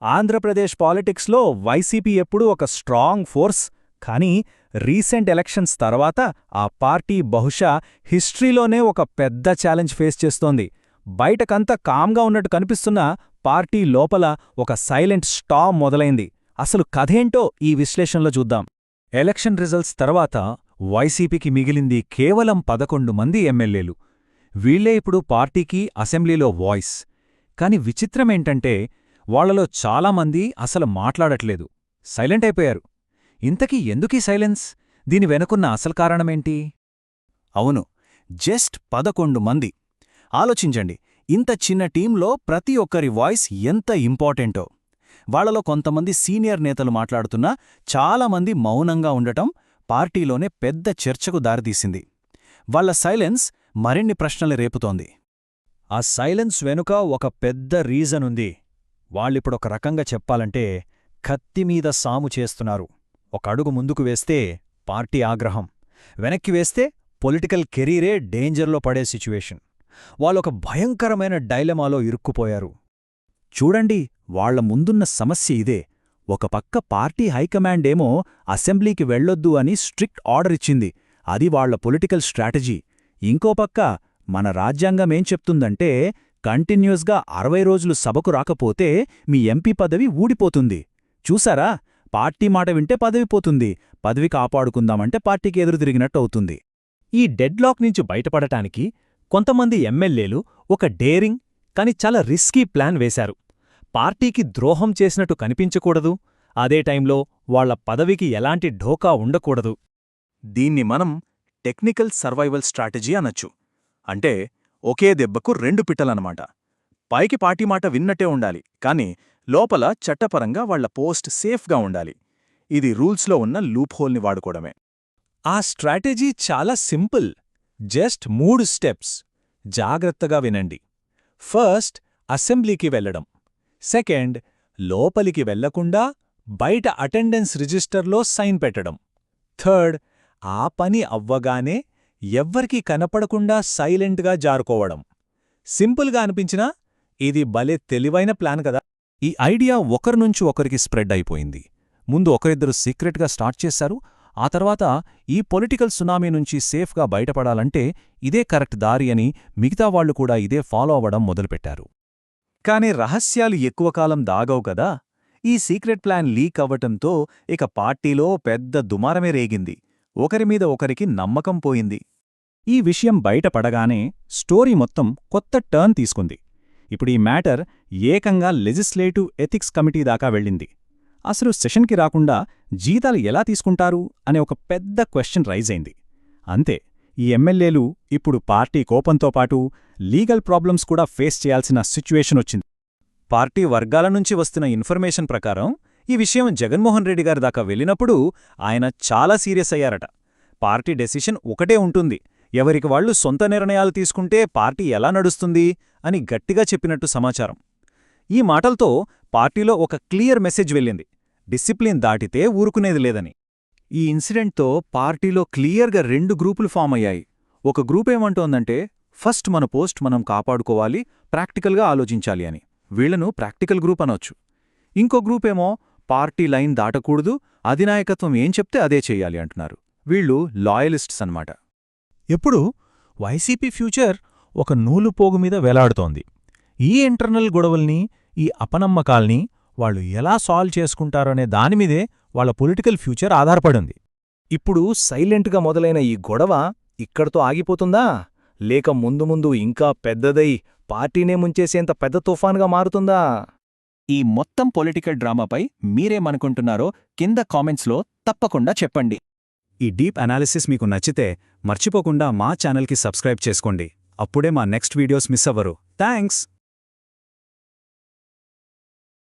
ఆంధ్రప్రదేశ్ పాలిటిక్స్లో వైసీపీ ఎప్పుడూ ఒక స్ట్రాంగ్ ఫోర్స్. కానీ రీసెంట్ ఎలక్షన్స్ తర్వాత ఆ పార్టీ బహుశా హిస్టరీలోనే ఒక పెద్ద ఛాలెంజ్ ఫేస్ చేస్తోంది. బయటకంతా కామ్గా ఉన్నట్టు కనిపిస్తున్నా పార్టీ లోపల ఒక సైలెంట్ స్టార్మ్ మొదలైంది. అసలు కథేంటో ఈ విశ్లేషణలో చూద్దాం. ఎలక్షన్ రిజల్ట్స్ తర్వాత వైసీపీకి మిగిలింది కేవలం 11 మంది ఎమ్మెల్యేలు. వీళ్లే ఇప్పుడు పార్టీకి అసెంబ్లీలో వాయిస్. కాని విచిత్రమేంటంటే వాళ్లలో చాలామంది అసలు మాట్లాడట్లేదు, సైలెంట్ అయిపోయారు. ఇంతకీ ఎందుకీ సైలెన్స్? దీని వెనుకున్న అసలు కారణమేంటి? అవును, జస్ట్ 11 మంది. ఆలోచించండి, ఇంత చిన్న టీంలో ప్రతి ఒక్కరి వాయిస్ ఎంత ఇంపార్టెంటో. వాళ్లలో కొంతమంది సీనియర్ నేతలు మాట్లాడుతున్నా చాలామంది మౌనంగా ఉండటం పార్టీలోనే పెద్ద చర్చకు దారితీసింది. వాళ్ల సైలెన్స్ మరిన్ని ప్రశ్నలు రేపుతోంది. ఆ సైలెన్స్ వెనుక ఒక పెద్ద రీజన్ ఉంది. వాళ్ళిప్పుడొక రకంగా చెప్పాలంటే కత్తిమీద సాము చేస్తున్నారు. ఒక అడుగు ముందుకు వేస్తే పార్టీ ఆగ్రహం, వెనక్కి వేస్తే పొలిటికల్ కెరీరే డేంజర్లో పడే సిచ్యువేషన్. వాళ్ళొక భయంకరమైన డైలమాలో ఇరుక్కుపోయారు. చూడండి, వాళ్ల ముందున్న సమస్య ఇదే. ఒక పక్క పార్టీ హైకమాండేమో అసెంబ్లీకి వెళ్లొద్దు అని స్ట్రిక్ట్ ఆర్డర్ ఇచ్చింది, అది వాళ్ల పొలిటికల్ స్ట్రాటజీ. ఇంకో పక్క మన రాజ్యాంగమేం చెప్తుందంటే కంటిన్యూస్గా 60 రోజులు సభకు రాకపోతే మీ ఎంపీ పదవి ఊడిపోతుంది. చూసారా, పార్టీ మాట వింటే పదవి పోతుంది, పదవి కాపాడుకుందామంటే పార్టీకి ఎదురు తిరిగినట్టు అవుతుంది. ఈ డెడ్లాక్ నుంచి బయటపడటానికి కొంతమంది ఎమ్మెల్యేలు ఒక డేరింగ్ కాని చాలా రిస్కీ ప్లాన్ వేశారు. పార్టీకి ద్రోహం చేసినట్టు కనిపించకూడదు, అదే టైంలో వాళ్ల పదవికి ఎలాంటి ఢోకా ఉండకూడదు. దీన్ని మనం టెక్నికల్ సర్వైవల్ స్ట్రాటజీ అనొచ్చు. అంటే ఒకే దెబ్బకు 2 పిట్టలన్నమాట. పైకి పార్టీ మాట విన్నట్టే ఉండాలి, కాని లోపల చట్టపరంగా వాళ్ల పోస్ట్ సేఫ్గా ఉండాలి. ఇది రూల్స్లో ఉన్న లూప్హోల్ని వాడుకోవడమే. ఆ స్ట్రాటజీ చాలా సింపుల్, జస్ట్ 3 స్టెప్స్. జాగ్రత్తగా వినండి. ఫస్ట్, అసెంబ్లీకి వెళ్లడం. సెకండ్, లోపలికి వెళ్లకుండా బయట అటెండెన్స్ రిజిస్టర్లో సైన్ పెట్టడం. థర్డ్, ఆ పని అవ్వగానే ఎవ్వరికీ కనపడకుండా సైలెంట్గా జారుకోవడం. సింపుల్గా అనిపించినా ఇది భలే తెలివైన ప్లాన్ కదా. ఈ ఐడియా ఒకరినుంచి ఒకరికి స్ప్రెడ్ అయిపోయింది. ముందు ఒకరిద్దరు సీక్రెట్గా స్టార్ట్ చేశారు, ఆ తర్వాత ఈ పొలిటికల్ సునామీ నుంచి సేఫ్గా బయటపడాలంటే ఇదే కరెక్ట్ దారి అని మిగతా వాళ్లు కూడా ఇదే ఫాలో అవ్వడం మొదలుపెట్టారు. కాని రహస్యాలు ఎక్కువ కాలం దాగవు కదా. ఈ సీక్రెట్ ప్లాన్ లీక్ అవ్వటంతో ఇక పార్టీలో పెద్ద దుమారమే రేగింది. ఒకరిమీద ఒకరికి నమ్మకం పోయింది. ఈ విషయం బయటపడగానే స్టోరీ మొత్తం కొత్త టర్న్ తీసుకుంది. ఇప్పుడు ఈ మ్యాటర్ ఏకంగా లెజిస్లేటివ్ ఎథిక్స్ కమిటీ దాకా వెళ్ళింది. అసలు సెషన్కి రాకుండా జీతాలు ఎలా తీసుకుంటారు అనే ఒక పెద్ద క్వశ్చన్ రైజ్ అయింది. అంతే, ఈ ఎమ్మెల్యేలు ఇప్పుడు పార్టీ కోపంతో పాటు లీగల్ ప్రాబ్లమ్స్ కూడా ఫేస్ చేయాల్సిన సిచ్యువేషన్ వచ్చింది. పార్టీ వర్గాల నుంచి వస్తున్న ఇన్ఫర్మేషన్ ప్రకారం ఈ విషయం జగన్మోహన్ రెడ్డి గారి దాకా వెళ్ళినప్పుడు ఆయన చాలా సీరియస్ అయ్యారట. పార్టీ డెసిషన్ ఒకటే ఉంటుంది, ఎవరికి వాళ్లు సొంత నిర్ణయాలు తీసుకుంటే పార్టీ ఎలా నడుస్తుంది అని గట్టిగా చెప్పినట్టు సమాచారం. ఈ మాటలతో పార్టీలో ఒక క్లియర్ మెసేజ్ వెళ్ళింది, డిసిప్లిన్ దాటితే ఊరుకునేది లేదని. ఈ ఇన్సిడెంట్తో పార్టీలో క్లియర్గా 2 గ్రూపులు ఫామ్ అయ్యాయి. ఒక గ్రూప్ ఏమంటోందంటే ఫస్ట్ మన పోస్ట్ మనం కాపాడుకోవాలి, ప్రాక్టికల్గా ఆలోచించాలి అని. వీళ్లను ప్రాక్టికల్ గ్రూప్ అనొచ్చు. ఇంకో గ్రూపేమో పార్టీ లైన్ దాటకూడదు, అధినాయకత్వం ఏం చెప్తే అదే చెయ్యాలి అంటున్నారు. వీళ్లు లాయలిస్ట్స్ అన్నమాట. ఎప్పుడు వైసీపీ ఫ్యూచర్ ఒక నూలుపోగుమీద వేలాడుతోంది. ఈ ఇంటర్నల్ గొడవల్ని, ఈ అపనమ్మకాల్ని వాళ్లు ఎలా సాల్వ్ చేసుకుంటారనే దానిమీదే వాళ్ల పొలిటికల్ ఫ్యూచర్ ఆధారపడింది. ఇప్పుడు సైలెంట్గా మొదలైన ఈ గొడవ ఇక్కడితో ఆగిపోతుందా, లేక ముందు ముందు ఇంకా పెద్దదై పార్టీనే ముంచేసేంత పెద్ద తుఫాన్గా మారుతుందా? ఈ మొత్తం పొలిటికల్ డ్రామాపై మీరేమనుకుంటున్నారో కింద కామెంట్స్లో తప్పకుండా చెప్పండి. ఈ డీప్ అనాలిసిస్ మీకు నచ్చితే మర్చిపోకుండా మా ఛానల్కి సబ్స్క్రైబ్ చేసుకోండి. అప్పుడే మా నెక్స్ట్ వీడియోస్ మిస్ అవ్వరు. థ్యాంక్స్.